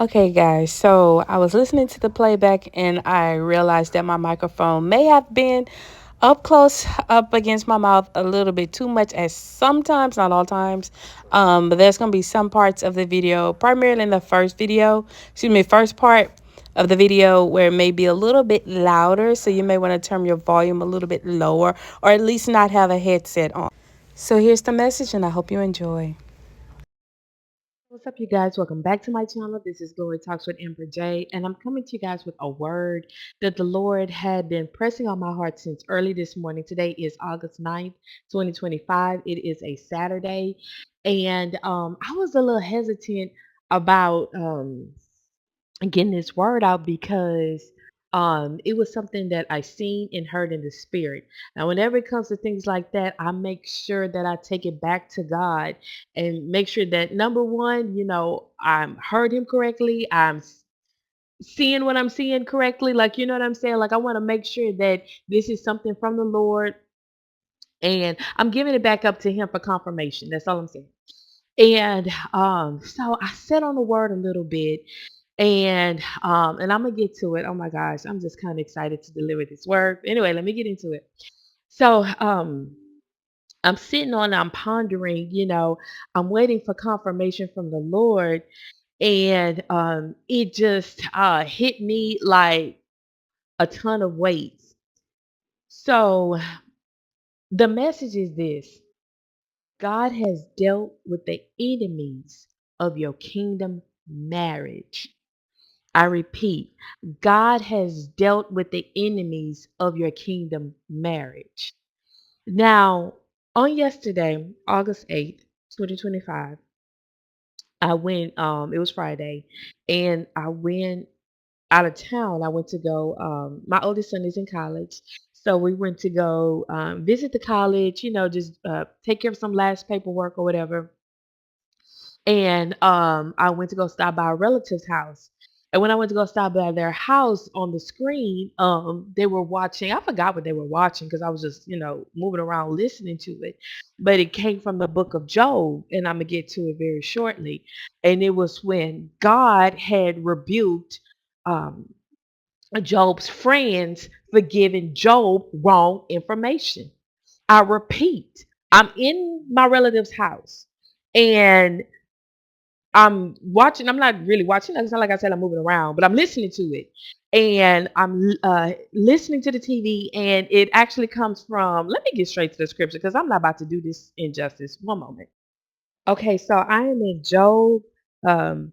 Okay, guys, so I was listening to the playback and I realized that my microphone may have been up close, up against my mouth a little bit too much, as sometimes, not all times. But there's going to be some parts of the video, primarily in the first part of the video, where it may be a little bit louder. So you may want to turn your volume a little bit lower or at least not have a headset on. So here's the message, and I hope you enjoy. What's up, you guys? Welcome back to my channel. This is Glory Talks with Amber J, and I'm coming to you guys with a word that the Lord had been pressing on my heart since early this morning. Today is August 9th, 2025. It is a Saturday, and I was a little hesitant about getting this word out because it was something that I seen and heard in the spirit. Now, whenever it comes to things like that, I make sure that I take it back to God and make sure that number one, I'm heard Him correctly. Seeing what I'm seeing correctly. Like, you know what I'm saying? Like, I want to make sure that this is something from the Lord, and I'm giving it back up to Him for confirmation. That's all I'm saying. And so I sat on the word a little bit, and I'm gonna get to it. Oh my gosh, I'm just kind of excited to deliver this word. Anyway, let me get into it. So I'm sitting on, I'm pondering, I'm waiting for confirmation from the Lord, and it just hit me like a ton of weight. So the message is this: God has dealt with the enemies of your kingdom marriage. I repeat, God has dealt with the enemies of your kingdom marriage. Now, on yesterday, August 8th, 2025, I went, it was Friday, and I went out of town. I went to go, my oldest son is in college. So we went to go visit the college, just take care of some last paperwork or whatever. And I went to go stop by a relative's house. And when I went to go stop by their house, on the screen, they were watching. I forgot what they were watching because I was just, moving around listening to it. But it came from the book of Job, and I'm gonna get to it very shortly. And it was when God had rebuked um, Job's friends for giving Job wrong information. I repeat, I'm in my relative's house, and I'm watching. I'm not really watching. It's not like I said I'm moving around, but I'm listening to it, and I'm listening to the TV, and it actually comes from. Let me get straight to the scripture because I'm not about to do this injustice. One moment. Okay, so I am in Job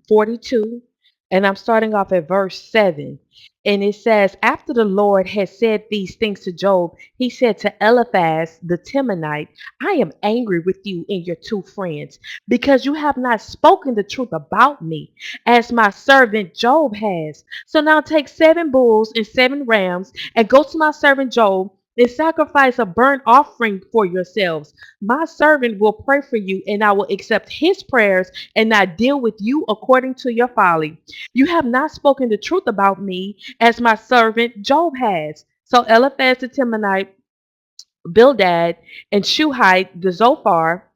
42, and I'm starting off at verse 7. And it says, after the Lord had said these things to Job, he said to Eliphaz the Temanite, I am angry with you and your two friends, because you have not spoken the truth about me, as my servant Job has. So now take 7 bulls and 7 rams, and go to my servant Job, and sacrifice a burnt offering for yourselves. My servant will pray for you, and I will accept his prayers and not deal with you according to your folly. You have not spoken the truth about me, as my servant Job has. So Eliphaz the Temanite, Bildad, and Shuhite the Zophar,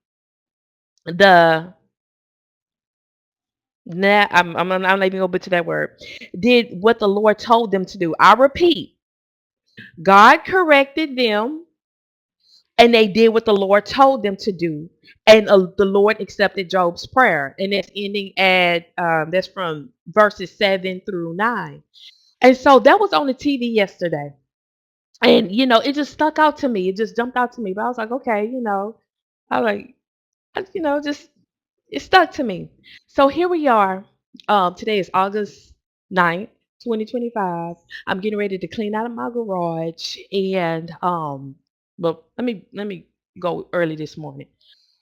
the I'm not even going to butcher that word, did what the Lord told them to do. I repeat, God corrected them, and they did what the Lord told them to do, and the Lord accepted Job's prayer, and it's ending at that's from verses 7 through 9, and so that was on the TV yesterday, and it just stuck out to me. It just jumped out to me, but I was like, okay, I like, just it stuck to me. So here we are. Today is August 9th, 2025. I'm getting ready to clean out of my garage, and but let me go early this morning.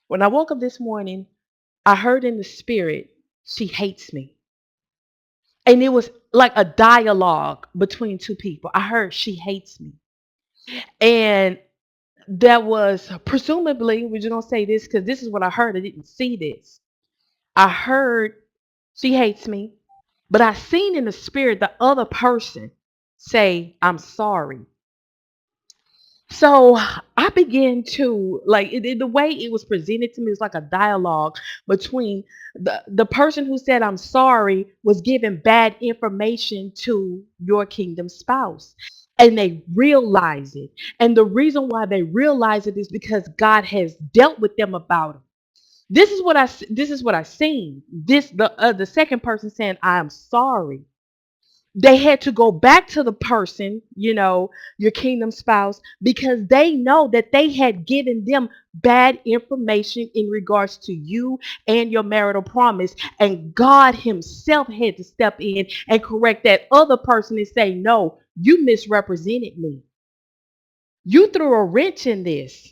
When I woke up this morning, I heard in the spirit, she hates me. And it was like a dialogue between two people. I heard she hates me. And that was presumably, we're just gonna say this because this is what I heard. I didn't see this. I heard she hates me, but I seen in the spirit the other person say, I'm sorry. So I I began to like the way it was presented to me was like a dialogue between the person who said I'm sorry was giving bad information to your kingdom spouse. And they realize it. And the reason why they realize it is because God has dealt with them about it. This is what I seen. The second person saying I am sorry, they had to go back to the person, your kingdom spouse, because they know that they had given them bad information in regards to you and your marital promise. And God Himself had to step in and correct that other person and say, no, you misrepresented me. You threw a wrench in this.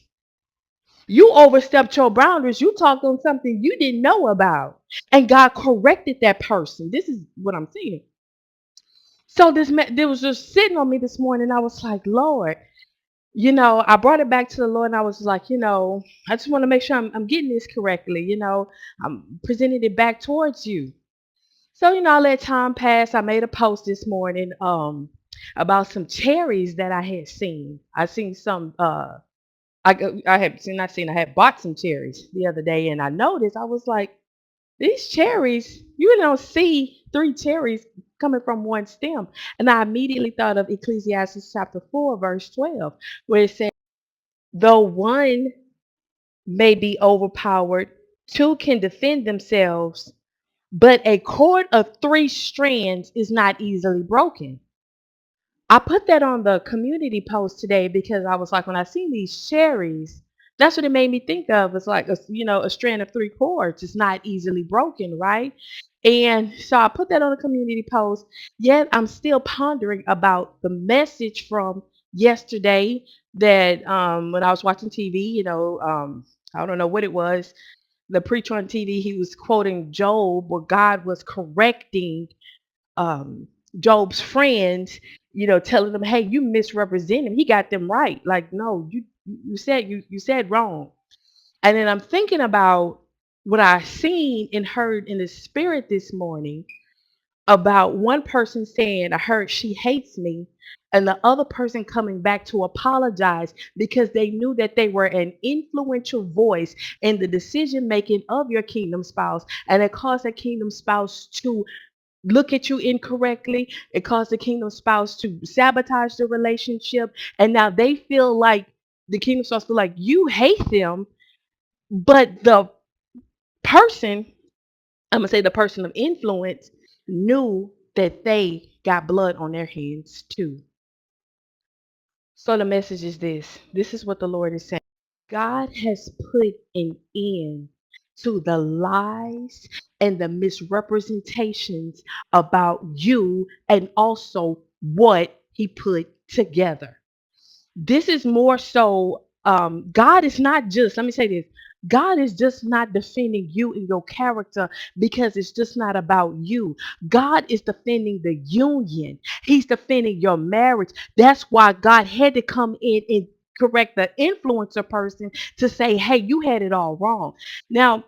You overstepped your boundaries. You talked on something you didn't know about. And God corrected that person. This is what I'm saying. So there was just sitting on me this morning. I was like, Lord, I brought it back to the Lord and I was like, I just want to make sure I'm getting this correctly. I'm presenting it back towards you. So, I let time pass. I made a post this morning about some cherries that I had seen. I seen some I had bought some cherries the other day and I noticed I was like, these cherries, you don't see three cherries coming from one stem. And I immediately thought of Ecclesiastes chapter 4, verse 12, where it says, though one may be overpowered, two can defend themselves, but a cord of three strands is not easily broken. I put that on the community post today because I was like, when I seen these cherries, that's what it made me think of. It's like a strand of three cords. It's not easily broken, right? And so I put that on a community post. Yet I'm still pondering about the message from yesterday that when I was watching TV, I don't know what it was. The preacher on TV, he was quoting Job, where God was correcting um, Job's friends, telling them, "Hey, you misrepresent him. He got them right. Like, no, you said wrong." And then I'm thinking about what I seen and heard in the spirit this morning about one person saying, "I heard she hates me," and the other person coming back to apologize because they knew that they were an influential voice in the decision making of your kingdom spouse, and it caused that kingdom spouse to look at you incorrectly. It caused the kingdom spouse to sabotage the relationship. And now they feel like the kingdom spouse feel like you hate them, but the person, I'm gonna say the person of influence, knew that they got blood on their hands too. So the message is this. This is what the Lord is saying. God has put an end to the lies and the misrepresentations about you and also what He put together. This is more so, God is not just, let me say this, God is just not defending you and your character because it's just not about you. God is defending the union. He's defending your marriage. That's why God had to come in and correct the influencer person to say, hey, you had it all wrong. Now,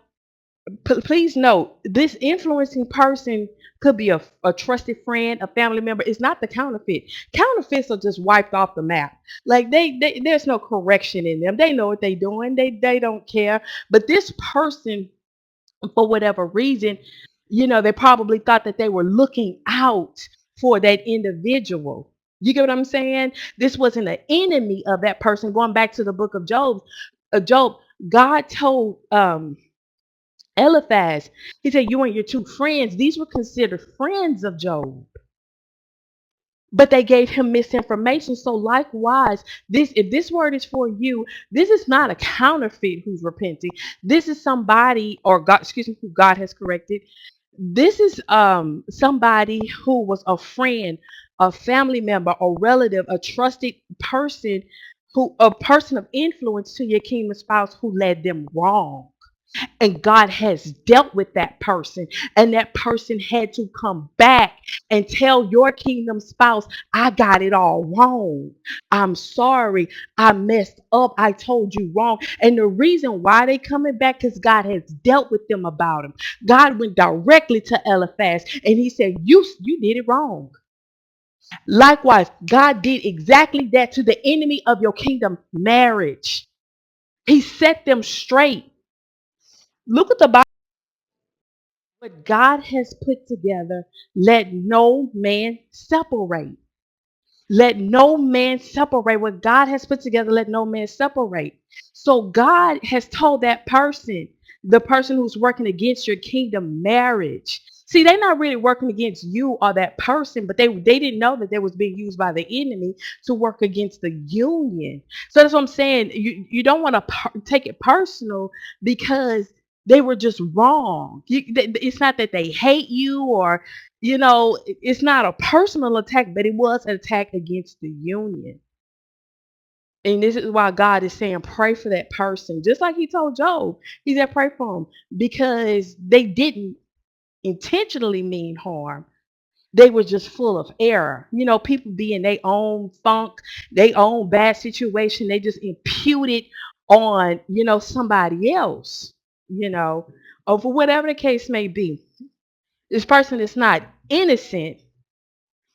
please note, this influencing person could be a trusted friend, a family member. It's not the counterfeit. Counterfeits are just wiped off the map. Like there's no correction in them. They know what they're doing. They don't care. But this person, for whatever reason, they probably thought that they were looking out for that individual. You get what I'm saying? This wasn't an enemy of that person. Going back to the book of Job, God told Eliphaz, he said, you and your two friends, these were considered friends of Job, but they gave him misinformation. So likewise, if this word is for you, this is not a counterfeit who's repenting. This is somebody, or God, excuse me, who God has corrected. This is somebody who was a friend, a family member, a relative, a trusted person, a person of influence to your kingdom spouse who led them wrong. And God has dealt with that person. And that person had to come back and tell your kingdom spouse, I got it all wrong. I'm sorry. I messed up. I told you wrong. And the reason why they coming back, because God has dealt with them about them. God went directly to Eliphaz and he said, you did it wrong. Likewise, God did exactly that to the enemy of your kingdom, marriage. He set them straight. Look at the Bible. What God has put together, let no man separate. Let no man separate. What God has put together, let no man separate. So God has told that person, the person who's working against your kingdom marriage. See, they're not really working against you or that person, but they didn't know that they was being used by the enemy to work against the union. So that's what I'm saying. You don't want to take it personal because they were just wrong. It's not that they hate you or it's not a personal attack, but it was an attack against the union. And this is why God is saying, pray for that person. Just like he told Job, he said, pray for them because they didn't intentionally mean harm. They were just full of error. People be in their own funk, their own bad situation. They just impute it on, somebody else, or for whatever the case may be. This person is not innocent,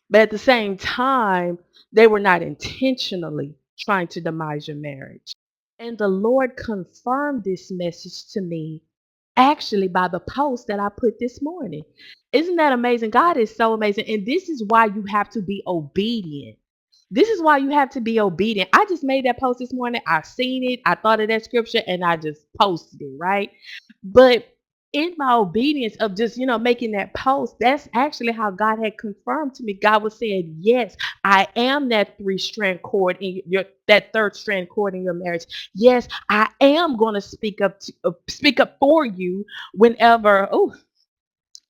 but at the same time, they were not intentionally trying to demise your marriage. And the Lord confirmed this message to me actually by the post that I put this morning. Isn't that amazing? God is so amazing. And this is why you have to be obedient. This is why you have to be obedient. I just made that post this morning. I seen it. I thought of that scripture and I just posted it, right? But in my obedience of just, making that post, that's actually how God had confirmed to me. God was saying, yes, I am that three-strand cord in that third strand cord in your marriage. Yes, I am going to speak up for you whenever,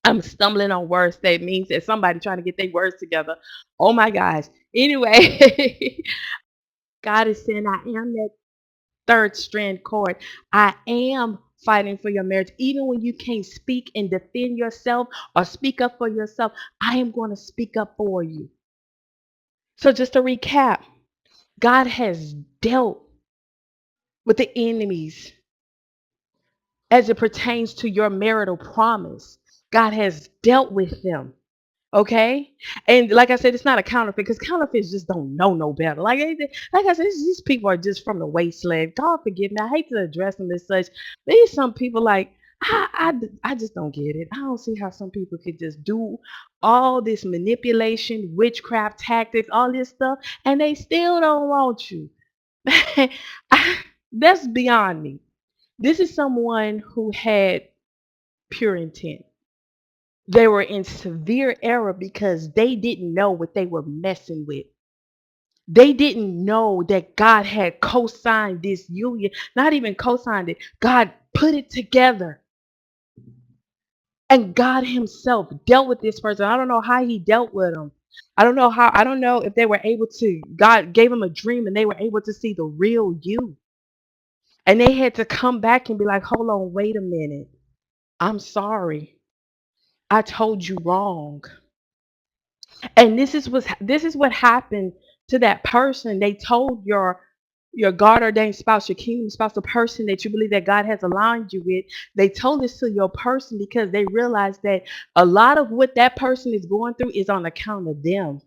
I'm stumbling on words. That means that somebody trying to get their words together. Oh my gosh. Anyway, God is saying, I am that third strand cord. I am fighting for your marriage. Even when you can't speak and defend yourself or speak up for yourself, I am going to speak up for you. So just to recap, God has dealt with the enemies as it pertains to your marital promise. God has dealt with them. Okay, and like I said, it's not a counterfeit because counterfeits just don't know no better. Like I said, these people are just from the wasteland. God forgive me. I hate to address them as such. There's some people like I just don't get it. I don't see how some people could just do all this manipulation, witchcraft tactics, all this stuff, and they still don't want you. That's beyond me. This is someone who had pure intent. They were in severe error because they didn't know what they were messing with. They didn't know that God had co-signed this union, not even co-signed it. God put it together. And God himself dealt with this person. I don't know how he dealt with them. I don't know if they were able to, God gave them a dream and they were able to see the real you. And they had to come back and be like, hold on, wait a minute. I'm sorry. I told you wrong. And this is what happened to that person. They told your God ordained spouse, your kingdom spouse, the person that you believe that God has aligned you with. They told this to your person because they realized that a lot of what that person is going through is on account of them.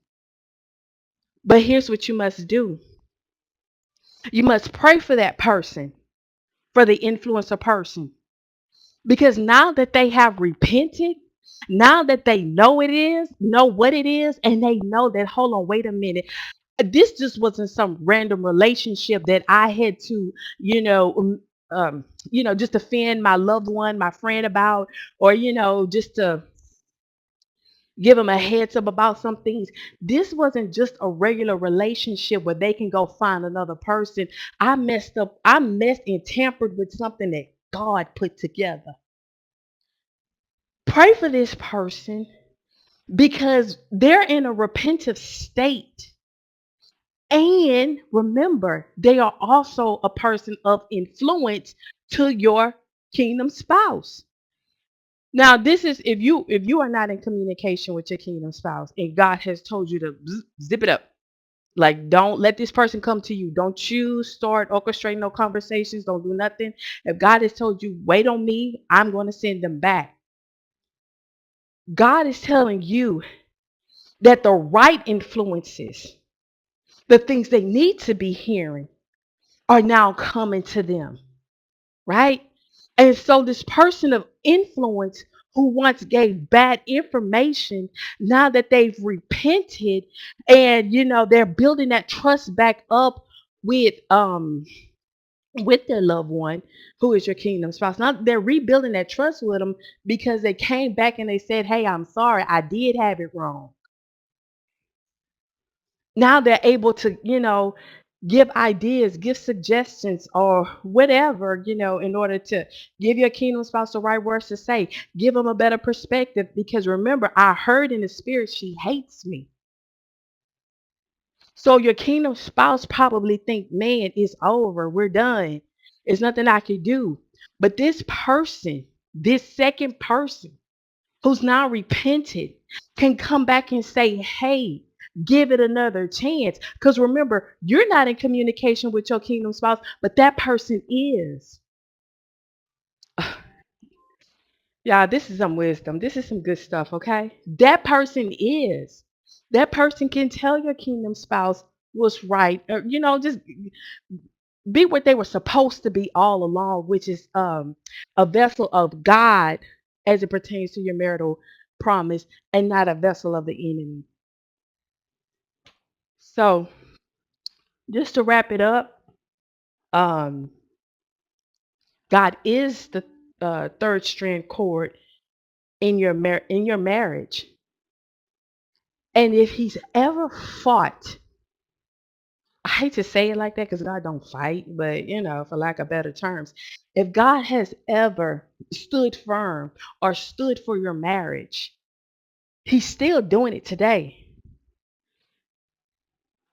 But here's what you must do. You must pray for that person, for the influencer person. Because now that they have repented, now that they know what it is, and they know that, hold on, wait a minute. This just wasn't some random relationship that I had to, just offend my loved one, my friend about, or, just to give them a heads up about some things. This wasn't just a regular relationship where they can go find another person. I messed up. I messed and tampered with something that God put together. Pray for this person because they're in a repentant state. And remember, they are also a person of influence to your kingdom spouse. Now, this is if you are not in communication with your kingdom spouse and God has told you to zip it up. Like, don't let this person come to you. Don't you start orchestrating no conversations. Don't do nothing. If God has told you, wait on me, I'm going to send them back. God is telling you that the right influences, the things they need to be hearing, are now coming to them, right? And so this person of influence who once gave bad information, now that they've repented and they're building that trust back up with with their loved one who is your kingdom spouse. Now they're rebuilding that trust with them because they came back and they said, "Hey, I'm sorry, I did have it wrong." Now they're able to, give ideas, give suggestions, or whatever, in order to give your kingdom spouse the right words to say, give them a better perspective. Because remember, I heard in the spirit, she hates me. So your kingdom spouse probably think, man, it's over. We're done. There's nothing I can do. But this person, this second person, who's now repented can come back and say, hey, give it another chance. Because remember, you're not in communication with your kingdom spouse, but that person is. Yeah, this is some wisdom. This is some good stuff, okay? That person is. That person can tell your kingdom spouse what's right, or, just be what they were supposed to be all along, which is a vessel of God as it pertains to your marital promise and not a vessel of the enemy. So, just to wrap it up, um, God is the third strand cord in your marriage, and if He's ever fought, I hate to say it like that because God don't fight, but for lack of better terms, if God has ever stood firm or stood for your marriage, He's still doing it today.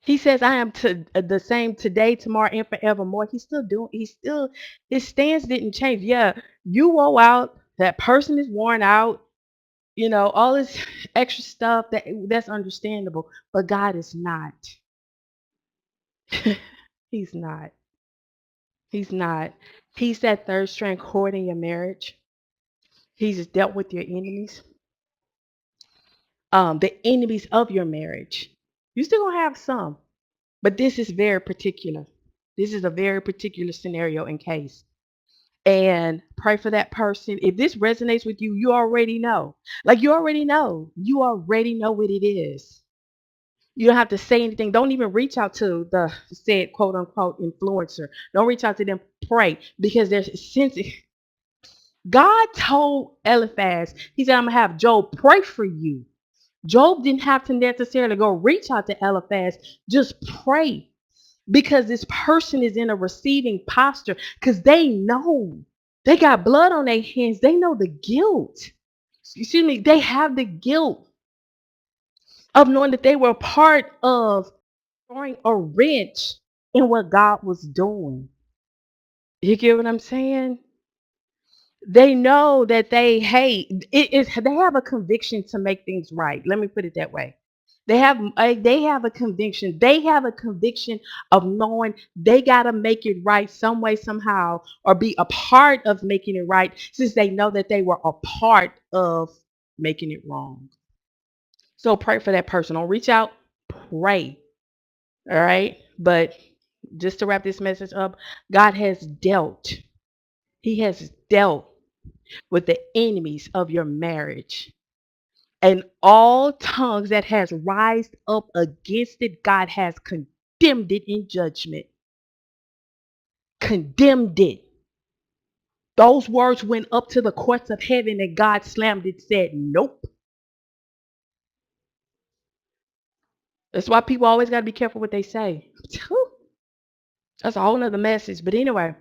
He says, I am the same today, tomorrow, and forevermore. His stance didn't change. Yeah, you woe out, that person is worn out, all this extra stuff that's understandable. But God is not. He's not. He's not. He's that third strand cord in your marriage. He's dealt with your enemies, the enemies of your marriage. You still gonna have some, but this is very particular. This is a very particular scenario and case. And pray for that person. If this resonates with you, you already know. Like you already know. You already know what it is. You don't have to say anything. Don't even reach out to the said quote unquote influencer. Don't reach out to them. Pray because there's since God told Eliphaz, He said, I'm gonna have Job pray for you. Job didn't have to necessarily go reach out to Eliphaz. Just pray because this person is in a receiving posture because they know they got blood on their hands. They know the guilt. Excuse me, they have the guilt of knowing that they were part of throwing a wrench in what God was doing. You get what I'm saying? They know that they hate it is they have a conviction to make things right. Let me put it that way. They have a conviction. They have a conviction of knowing they got to make it right some way somehow or be a part of making it right since they know that they were a part of making it wrong. So pray for that person. Don't reach out, pray. All right? But just to wrap this message up, God has dealt. He has dealt with the enemies of your marriage. And all tongues that has rised up against it, God has condemned it in judgment. Condemned it. Those words went up to the courts of heaven and God slammed it, said, nope. That's why people always got to be careful what they say. That's a whole nother message. But anyway,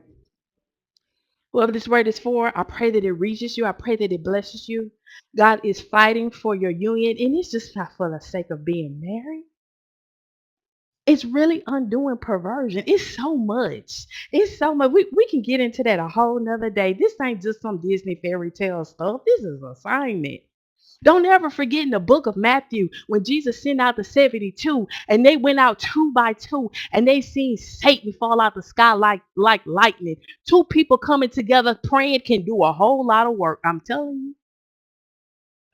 whoever this word is for, I pray that it reaches you. I pray that it blesses you. God is fighting for your union, and it's just not for the sake of being married. It's really undoing perversion. It's so much. It's so much. We can get into that a whole nother day. This ain't just some Disney fairy tale stuff. This is assignment. Don't ever forget in the book of Matthew when Jesus sent out the 72 and they went out two by two and they seen Satan fall out the sky like lightning. Two people coming together praying can do a whole lot of work. I'm telling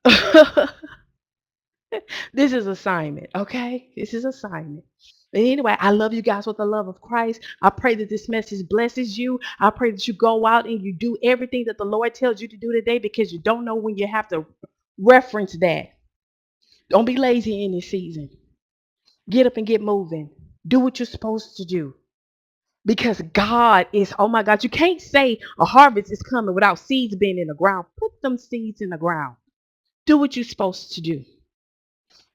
you. This is assignment, okay? This is assignment. But anyway, I love you guys with the love of Christ. I pray that this message blesses you. I pray that you go out and you do everything that the Lord tells you to do today because you don't know when you have to reference that. Don't be lazy in this season. Get up and get moving. Do what you're supposed to do. Because God is, oh my God, you can't say a harvest is coming without seeds being in the ground. Put them seeds in the ground. Do what you're supposed to do.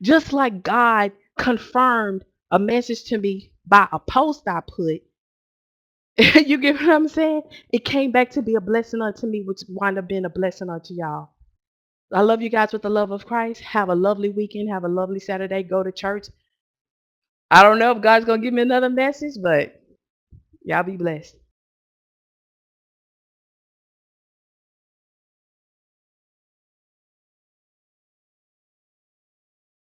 Just like God confirmed a message to me by a post I put, you get what I'm saying? It came back to be a blessing unto me, which wound up being a blessing unto y'all. I love you guys with the love of Christ. Have a lovely weekend. Have a lovely Saturday. Go to church. I don't know if God's going to give me another message, but y'all be blessed.